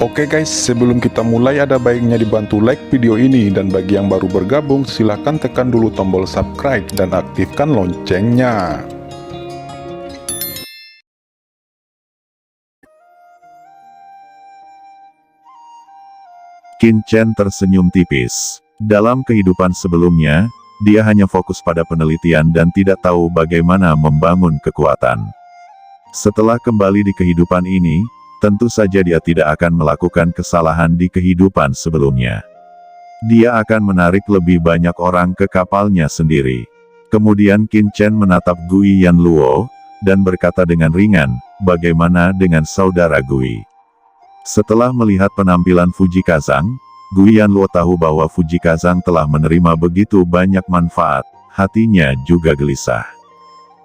Oke guys, sebelum kita mulai ada baiknya dibantu like video ini, dan bagi yang baru bergabung silahkan tekan dulu tombol subscribe dan aktifkan loncengnya. Qin Chen tersenyum tipis. Dalam kehidupan sebelumnya, dia hanya fokus pada penelitian dan tidak tahu bagaimana membangun kekuatan. Setelah kembali di kehidupan ini, tentu saja dia tidak akan melakukan kesalahan di kehidupan sebelumnya. Dia akan menarik lebih banyak orang ke kapalnya sendiri. Kemudian Qin Chen menatap Gui Yanluo, dan berkata dengan ringan, "Bagaimana dengan saudara Gui?" Setelah melihat penampilan Fuji Kazang, Gui Yanluo tahu bahwa Fuji Kazang telah menerima begitu banyak manfaat, hatinya juga gelisah.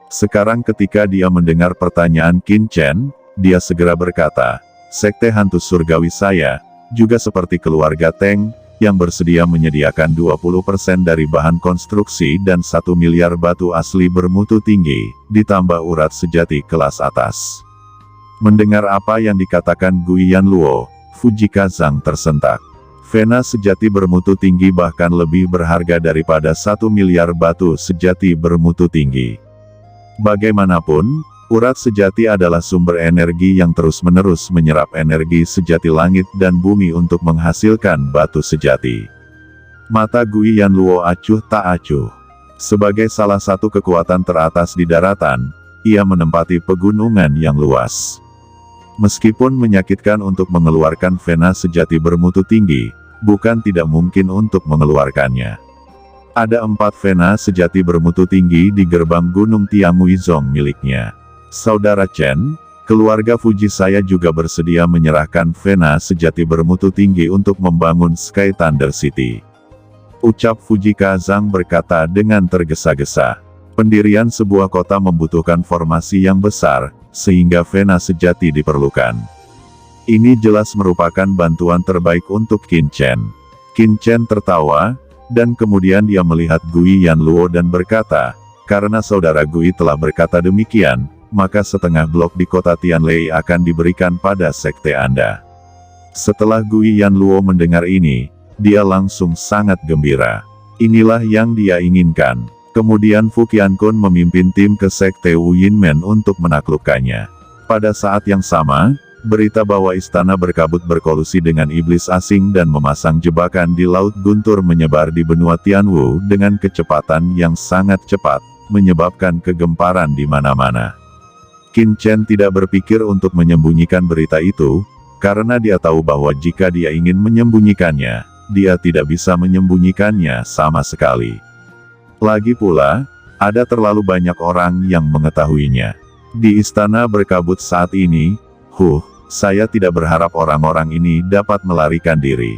Sekarang ketika dia mendengar pertanyaan Qin Chen, dia segera berkata, "Sekte hantu surgawi saya, juga seperti keluarga Teng, yang bersedia menyediakan 20% dari bahan konstruksi dan 1 miliar batu asli bermutu tinggi, ditambah urat sejati kelas atas." Mendengar apa yang dikatakan Gui Yanluo, Fuji Kazang tersentak. Vena sejati bermutu tinggi bahkan lebih berharga daripada 1 miliar batu sejati bermutu tinggi. Bagaimanapun, urat sejati adalah sumber energi yang terus-menerus menyerap energi sejati langit dan bumi untuk menghasilkan batu sejati. Mata Gui Yanluo acuh tak acuh. Sebagai salah satu kekuatan teratas di daratan, ia menempati pegunungan yang luas. Meskipun menyakitkan untuk mengeluarkan vena sejati bermutu tinggi, bukan tidak mungkin untuk mengeluarkannya. Ada 4 vena sejati bermutu tinggi di gerbang Gunung Tianguizhong miliknya. Saudara Chen, keluarga Fuji saya juga bersedia menyerahkan vena sejati bermutu tinggi untuk membangun Sky Thunder City. Ucap Fuji Kazang berkata dengan tergesa-gesa. Pendirian sebuah kota membutuhkan formasi yang besar, sehingga vena sejati diperlukan. Ini jelas merupakan bantuan terbaik untuk Qin Chen. Qin Chen tertawa, dan kemudian dia melihat Gui Yanluo dan berkata, "Karena saudara Gui telah berkata demikian, maka setengah blok di kota Tianlei akan diberikan pada sekte Anda." Setelah Gui Yanluo mendengar ini, dia langsung sangat gembira. Inilah yang dia inginkan. Kemudian Fu Qiankun memimpin tim ke sekte Wu Yinmen untuk menaklukkannya. Pada saat yang sama, berita bahwa istana berkabut berkolusi dengan iblis asing dan memasang jebakan di Laut Guntur menyebar di benua Tianwu dengan kecepatan yang sangat cepat, menyebabkan kegemparan di mana-mana. Qin Chen tidak berpikir untuk menyembunyikan berita itu, karena dia tahu bahwa jika dia ingin menyembunyikannya, dia tidak bisa menyembunyikannya sama sekali. Lagi pula, ada terlalu banyak orang yang mengetahuinya. Di istana berkabut saat ini, saya tidak berharap orang-orang ini dapat melarikan diri.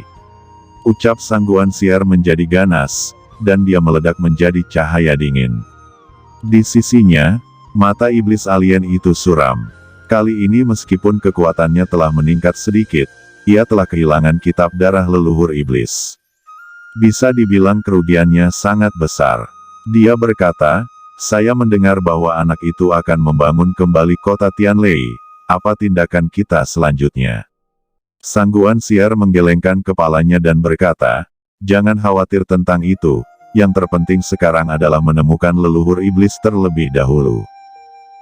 Ucap Sang Guanxier menjadi ganas, dan dia meledak menjadi cahaya dingin. Di sisinya, mata iblis alien itu suram. Kali ini meskipun kekuatannya telah meningkat sedikit, ia telah kehilangan kitab darah leluhur iblis. Bisa dibilang kerugiannya sangat besar. Dia berkata, "Saya mendengar bahwa anak itu akan membangun kembali kota Tianlei. Apa tindakan kita selanjutnya?" Sang Guanxier menggelengkan kepalanya dan berkata, "Jangan khawatir tentang itu, yang terpenting sekarang adalah menemukan leluhur iblis terlebih dahulu.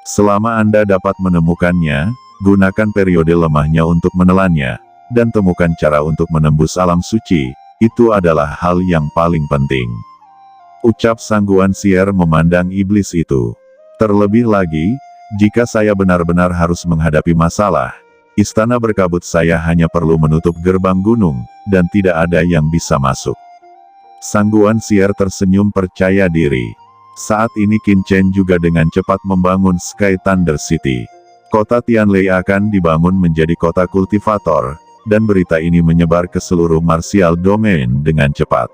Selama Anda dapat menemukannya, gunakan periode lemahnya untuk menelannya, dan temukan cara untuk menembus alam suci, itu adalah hal yang paling penting." Ucap Sang Guanxier memandang iblis itu. "Terlebih lagi, jika saya benar-benar harus menghadapi masalah, istana berkabut saya hanya perlu menutup gerbang gunung, dan tidak ada yang bisa masuk." Sang Guanxier tersenyum percaya diri. Saat ini Qin Chen juga dengan cepat membangun Sky Thunder City. Kota Tianlei akan dibangun menjadi kota kultivator, dan berita ini menyebar ke seluruh martial domain dengan cepat.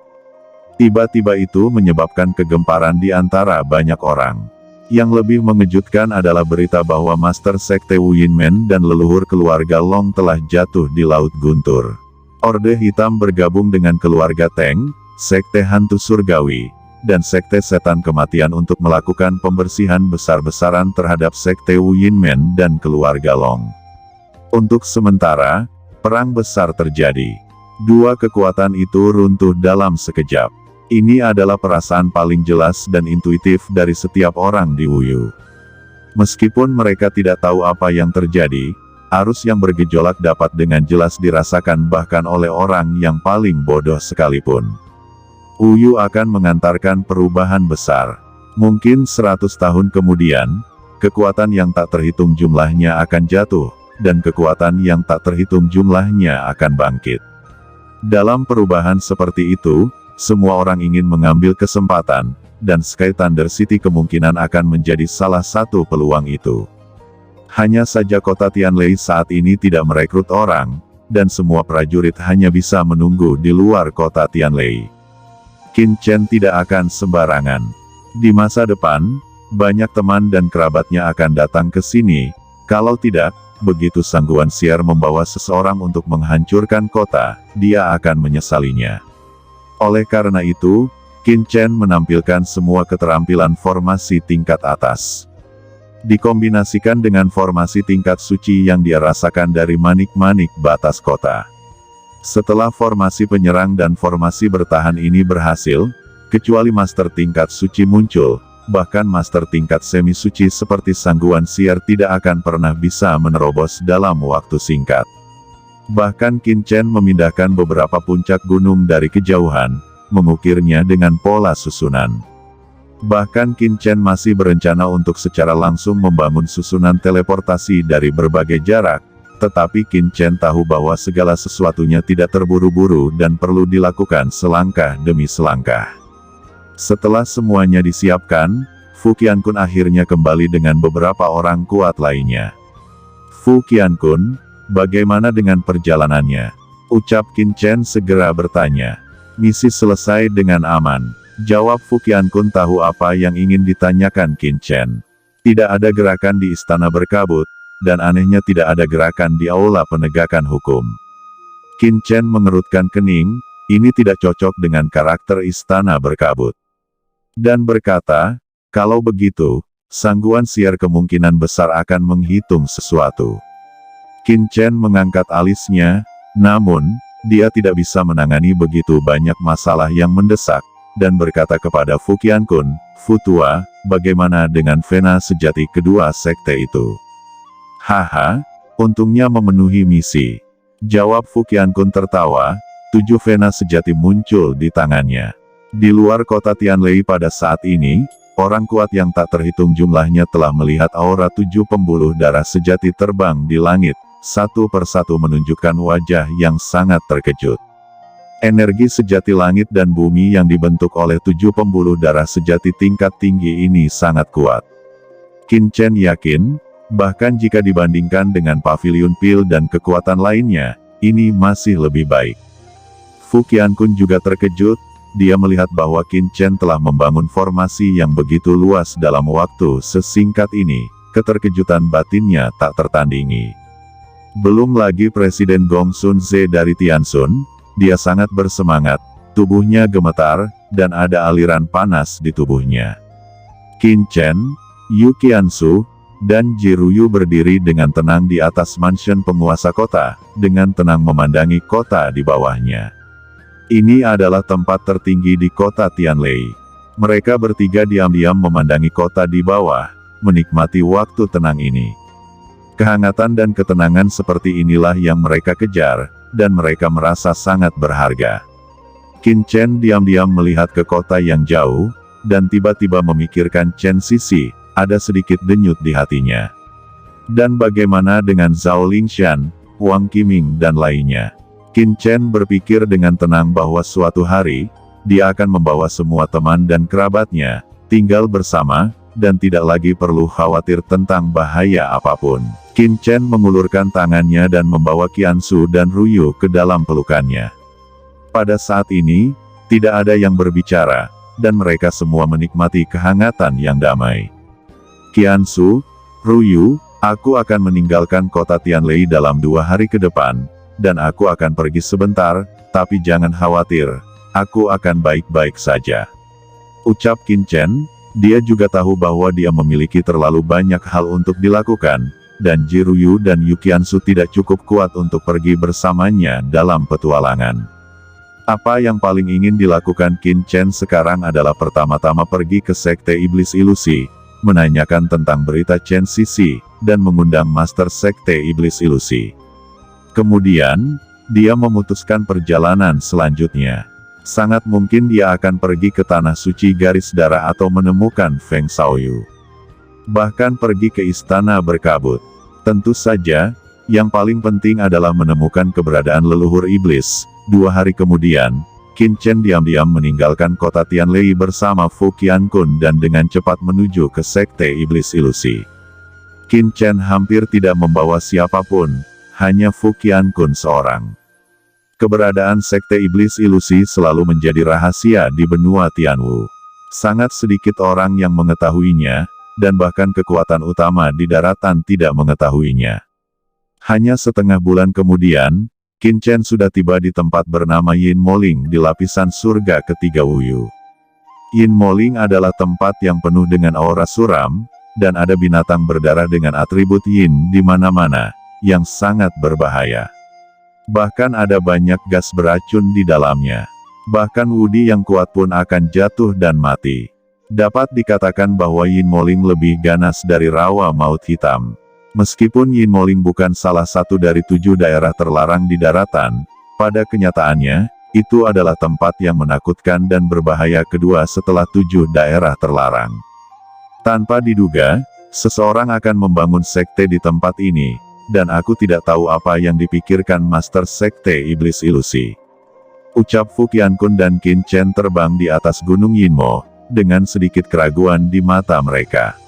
Tiba-tiba itu menyebabkan kegemparan di antara banyak orang. Yang lebih mengejutkan adalah berita bahwa Master Sekte Wu Yinmen dan leluhur keluarga Long telah jatuh di Laut Guntur. Orde Hitam bergabung dengan keluarga Teng, Sekte Hantu Surgawi, dan Sekte Setan Kematian untuk melakukan pembersihan besar-besaran terhadap Sekte Wu Yinmen dan keluarga Long. Untuk sementara, Perang besar terjadi. Dua kekuatan itu runtuh dalam sekejap. Ini adalah perasaan paling jelas dan intuitif dari setiap orang di Wuyu. Meskipun mereka tidak tahu apa yang terjadi, arus yang bergejolak dapat dengan jelas dirasakan bahkan oleh orang yang paling bodoh sekalipun. Wuyu akan mengantarkan perubahan besar. Mungkin 100 tahun kemudian, kekuatan yang tak terhitung jumlahnya akan jatuh, dan kekuatan yang tak terhitung jumlahnya akan bangkit. Dalam perubahan seperti itu, semua orang ingin mengambil kesempatan, dan Sky Thunder City kemungkinan akan menjadi salah satu peluang itu. Hanya saja kota Tianlei saat ini tidak merekrut orang, dan semua prajurit hanya bisa menunggu di luar kota Tianlei. Qin Chen tidak akan sembarangan. Di masa depan, banyak teman dan kerabatnya akan datang ke sini, kalau tidak, begitu Sang Guan Xier membawa seseorang untuk menghancurkan kota, dia akan menyesalinya. Oleh karena itu, Qin Chen menampilkan semua keterampilan formasi tingkat atas. Dikombinasikan dengan formasi tingkat suci yang dia rasakan dari manik-manik batas kota. Setelah formasi penyerang dan formasi bertahan ini berhasil, kecuali master tingkat suci muncul, bahkan master tingkat semi-suci seperti Sang Guan Xier tidak akan pernah bisa menerobos dalam waktu singkat. Bahkan Qin Chen memindahkan beberapa puncak gunung dari kejauhan, mengukirnya dengan pola susunan. Bahkan Qin Chen masih berencana untuk secara langsung membangun susunan teleportasi dari berbagai jarak, tetapi Qin Chen tahu bahwa segala sesuatunya tidak terburu-buru dan perlu dilakukan selangkah demi selangkah. Setelah semuanya disiapkan, Fu Qiankun akhirnya kembali dengan beberapa orang kuat lainnya. Fu Qiankun, bagaimana dengan perjalanannya? Ucap Qin Chen segera bertanya. Misi selesai dengan aman. Jawab Fu Qiankun tahu apa yang ingin ditanyakan Qin Chen. Tidak ada gerakan di istana berkabut, dan anehnya tidak ada gerakan di aula penegakan hukum. Qin Chen mengerutkan kening, ini tidak cocok dengan karakter istana berkabut. Dan berkata, kalau begitu, Sang Guan Xier kemungkinan besar akan menghitung sesuatu. Qin Chen mengangkat alisnya, namun, dia tidak bisa menangani begitu banyak masalah yang mendesak, dan berkata kepada Fu Qiankun, Fu Tua, bagaimana dengan vena sejati kedua sekte itu? Haha, untungnya memenuhi misi. Jawab Fu Qiankun tertawa, 7 vena sejati muncul di tangannya. Di luar kota Tianlei pada saat ini, orang kuat yang tak terhitung jumlahnya telah melihat aura 7 pembuluh darah sejati terbang di langit, satu persatu menunjukkan wajah yang sangat terkejut. Energi sejati langit dan bumi yang dibentuk oleh 7 pembuluh darah sejati tingkat tinggi ini sangat kuat. Qin Chen yakin, bahkan jika dibandingkan dengan Pavilion Pil dan kekuatan lainnya, ini masih lebih baik. Fu Qiankun juga terkejut, dia melihat bahwa Qin Chen telah membangun formasi yang begitu luas dalam waktu sesingkat ini, keterkejutan batinnya tak tertandingi. Belum lagi Presiden Gong Sun Ze dari Tianshun, dia sangat bersemangat, tubuhnya gemetar, dan ada aliran panas di tubuhnya. Qin Chen, Yu Qiansu, dan Ji Ruyu berdiri dengan tenang di atas mansion penguasa kota, dengan tenang memandangi kota di bawahnya. Ini adalah tempat tertinggi di kota Tianlei. Mereka bertiga diam-diam memandangi kota di bawah, menikmati waktu tenang ini. Kehangatan dan ketenangan seperti inilah yang mereka kejar, dan mereka merasa sangat berharga. Qin Chen diam-diam melihat ke kota yang jauh, dan tiba-tiba memikirkan Chen Sisi, ada sedikit denyut di hatinya. Dan bagaimana dengan Zhao Lingshan, Wang Qiming dan lainnya? Qin Chen berpikir dengan tenang bahwa suatu hari, dia akan membawa semua teman dan kerabatnya, tinggal bersama, dan tidak lagi perlu khawatir tentang bahaya apapun. Qin Chen mengulurkan tangannya dan membawa Qiansu dan Ruyu ke dalam pelukannya. Pada saat ini, tidak ada yang berbicara, dan mereka semua menikmati kehangatan yang damai. Qiansu, Ruyu, aku akan meninggalkan kota Tianlei dalam 2 hari ke depan, dan aku akan pergi sebentar, tapi jangan khawatir, aku akan baik-baik saja. Ucap Qin Chen, dia juga tahu bahwa dia memiliki terlalu banyak hal untuk dilakukan, dan Jiryu dan Yukiansu tidak cukup kuat untuk pergi bersamanya dalam petualangan. Apa yang paling ingin dilakukan Qin Chen sekarang adalah pertama-tama pergi ke Sekte Iblis Ilusi, menanyakan tentang berita Chen Sisi, dan mengundang Master Sekte Iblis Ilusi. Kemudian, dia memutuskan perjalanan selanjutnya. Sangat mungkin dia akan pergi ke Tanah Suci Garis Darah atau menemukan Feng Shaoyu. Bahkan pergi ke Istana Berkabut. Tentu saja, yang paling penting adalah menemukan keberadaan leluhur iblis. 2 hari kemudian, Qin Chen diam-diam meninggalkan kota Tianlei bersama Fu Qiankun dan dengan cepat menuju ke Sekte Iblis Ilusi. Qin Chen hampir tidak membawa siapapun, hanya Fu Qiankun seorang. Keberadaan Sekte Iblis Ilusi selalu menjadi rahasia di benua Tianwu. Sangat sedikit orang yang mengetahuinya, dan bahkan kekuatan utama di daratan tidak mengetahuinya. Hanya setengah bulan kemudian, Qin Chen sudah tiba di tempat bernama Yin Moling di lapisan surga ketiga Wuyu. Yin Moling adalah tempat yang penuh dengan aura suram, dan ada binatang berdarah dengan atribut Yin di mana-mana, yang sangat berbahaya. Bahkan ada banyak gas beracun di dalamnya. Bahkan wudi yang kuat pun akan jatuh dan mati. Dapat dikatakan bahwa Yin Moling lebih ganas dari rawa maut hitam. Meskipun Yin Moling bukan salah satu dari 7 daerah terlarang di daratan, pada kenyataannya, itu adalah tempat yang menakutkan dan berbahaya kedua setelah 7 daerah terlarang. Tanpa diduga, seseorang akan membangun sekte di tempat ini, dan aku tidak tahu apa yang dipikirkan Master Sekte Iblis Ilusi. Ucap Fu Qiankun dan Qin Chen terbang di atas Gunung Yinmo, dengan sedikit keraguan di mata mereka.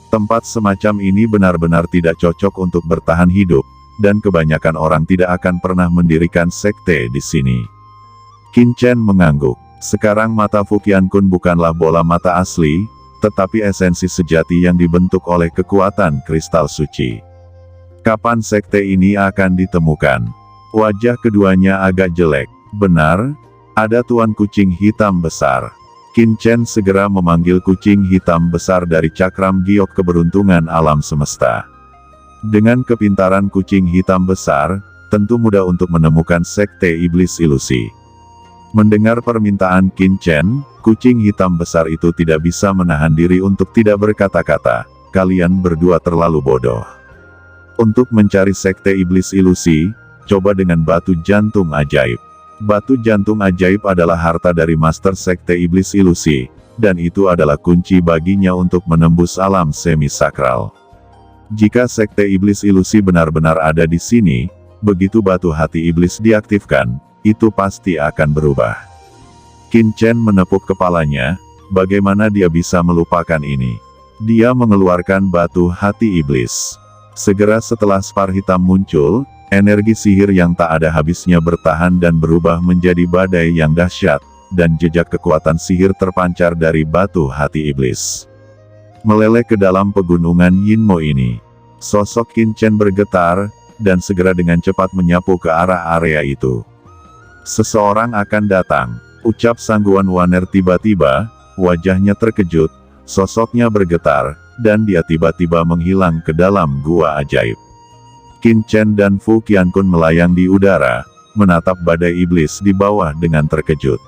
Tempat semacam ini benar-benar tidak cocok untuk bertahan hidup, dan kebanyakan orang tidak akan pernah mendirikan sekte di sini. Qin Chen mengangguk. Sekarang mata Fu Qiankun bukanlah bola mata asli, tetapi esensi sejati yang dibentuk oleh kekuatan kristal suci. Kapan sekte ini akan ditemukan? Wajah keduanya agak jelek. Benar, ada tuan kucing hitam besar. Qin Chen segera memanggil kucing hitam besar dari cakram giok keberuntungan alam semesta. Dengan kepintaran kucing hitam besar, tentu mudah untuk menemukan Sekte Iblis Ilusi. Mendengar permintaan Qin Chen, kucing hitam besar itu tidak bisa menahan diri untuk tidak berkata-kata, "Kalian berdua terlalu bodoh. Untuk mencari Sekte Iblis Ilusi, coba dengan batu jantung ajaib." Batu jantung ajaib adalah harta dari Master Sekte Iblis Ilusi, dan itu adalah kunci baginya untuk menembus alam semi-sakral. Jika Sekte Iblis Ilusi benar-benar ada di sini, begitu batu hati iblis diaktifkan, itu pasti akan berubah. Qin Chen menepuk kepalanya, bagaimana dia bisa melupakan ini? Dia mengeluarkan batu hati iblis. Segera setelah spar hitam muncul, energi sihir yang tak ada habisnya bertahan dan berubah menjadi badai yang dahsyat, dan jejak kekuatan sihir terpancar dari batu hati iblis. Meleleh ke dalam pegunungan Yinmo ini. Sosok Qin Chen bergetar, dan segera dengan cepat menyapu ke arah area itu. "Seseorang akan datang," ucap Sangguan Waner tiba-tiba, wajahnya terkejut, sosoknya bergetar, dan dia tiba-tiba menghilang ke dalam gua ajaib. Qin Chen dan Fu Qiankun melayang di udara, menatap badai iblis di bawah dengan terkejut.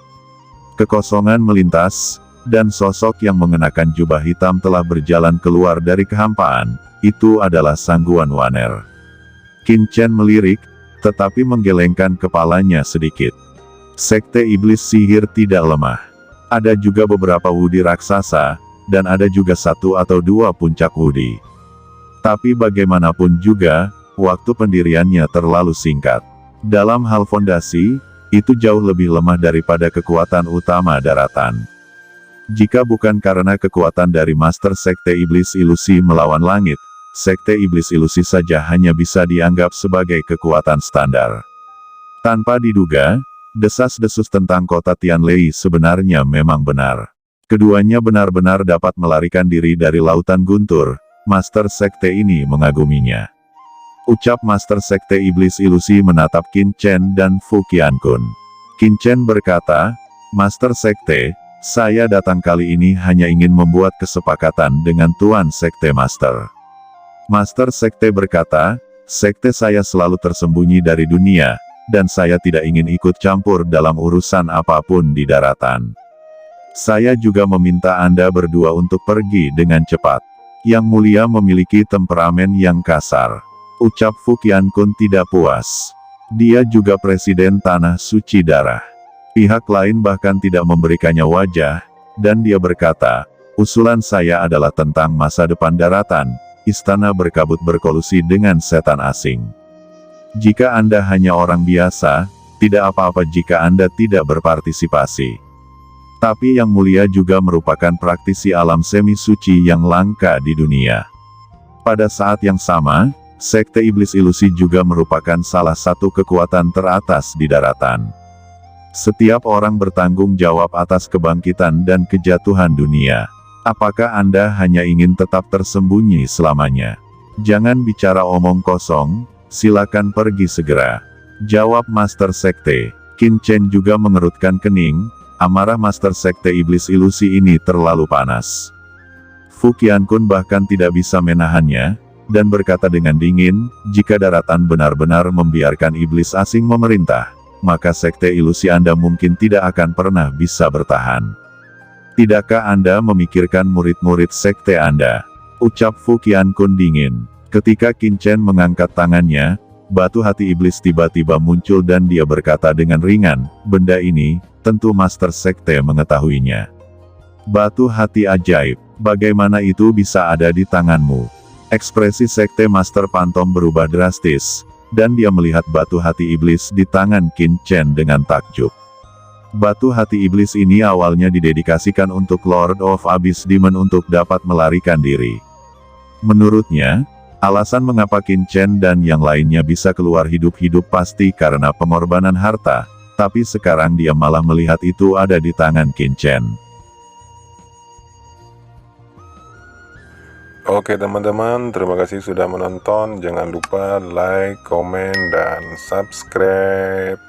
Kekosongan melintas, dan sosok yang mengenakan jubah hitam telah berjalan keluar dari kehampaan. Itu adalah Sangguan Waner. Qin Chen melirik, tetapi menggelengkan kepalanya sedikit. Sekte iblis sihir tidak lemah. Ada juga beberapa wudi raksasa, dan ada juga 1 atau 2 puncak wudi. Tapi bagaimanapun juga, waktu pendiriannya terlalu singkat. Dalam hal fondasi, itu jauh lebih lemah daripada kekuatan utama daratan. Jika bukan karena kekuatan dari Master Sekte Iblis Ilusi melawan langit, Sekte Iblis Ilusi saja hanya bisa dianggap sebagai kekuatan standar. Tanpa diduga, desas-desus tentang kota Tianlei sebenarnya memang benar. Keduanya benar-benar dapat melarikan diri dari lautan guntur. Master Sekte ini mengaguminya. Ucap Master Sekte Iblis Ilusi menatap Qin Chen dan Fu Qiankun. Qin Chen berkata, "Master Sekte, saya datang kali ini hanya ingin membuat kesepakatan dengan Tuan Sekte Master. Master Sekte berkata, sekte saya selalu tersembunyi dari dunia, dan saya tidak ingin ikut campur dalam urusan apapun di daratan. Saya juga meminta Anda berdua untuk pergi dengan cepat. Yang mulia memiliki temperamen yang kasar. Ucap Fu Qiankun tidak puas. Dia juga presiden Tanah Suci Darah. Pihak lain bahkan tidak memberikannya wajah, dan dia berkata, usulan saya adalah tentang masa depan daratan. Istana berkabut berkolusi dengan setan asing. Jika Anda hanya orang biasa, tidak apa-apa jika Anda tidak berpartisipasi. Tapi Yang Mulia juga merupakan praktisi alam semi suci yang langka di dunia. Pada saat yang sama, Sekte Iblis Ilusi juga merupakan salah satu kekuatan teratas di daratan. Setiap orang bertanggung jawab atas kebangkitan dan kejatuhan dunia. Apakah Anda hanya ingin tetap tersembunyi selamanya? Jangan bicara omong kosong, silakan pergi segera. Jawab Master Sekte. Qin Chen juga mengerutkan kening, amarah Master Sekte Iblis Ilusi ini terlalu panas. Fu Qiankun bahkan tidak bisa menahannya, dan berkata dengan dingin, jika daratan benar-benar membiarkan iblis asing memerintah, maka Sekte Ilusi Anda mungkin tidak akan pernah bisa bertahan. Tidakkah Anda memikirkan murid-murid sekte Anda? Ucap Fu Qiankun dingin. Ketika Qin Chen mengangkat tangannya, batu hati iblis tiba-tiba muncul dan dia berkata dengan ringan, benda ini, tentu Master Sekte mengetahuinya. Batu hati ajaib, bagaimana itu bisa ada di tanganmu? Ekspresi Sekte Master Pantom berubah drastis, dan dia melihat batu hati iblis di tangan Qin Chen dengan takjub. Batu hati iblis ini awalnya didedikasikan untuk Lord of Abyss Demon untuk dapat melarikan diri. Menurutnya, alasan mengapa Qin Chen dan yang lainnya bisa keluar hidup-hidup pasti karena pengorbanan harta, tapi sekarang dia malah melihat itu ada di tangan Qin Chen. Oke teman-teman, terima kasih sudah menonton. Jangan lupa like, komen, dan subscribe.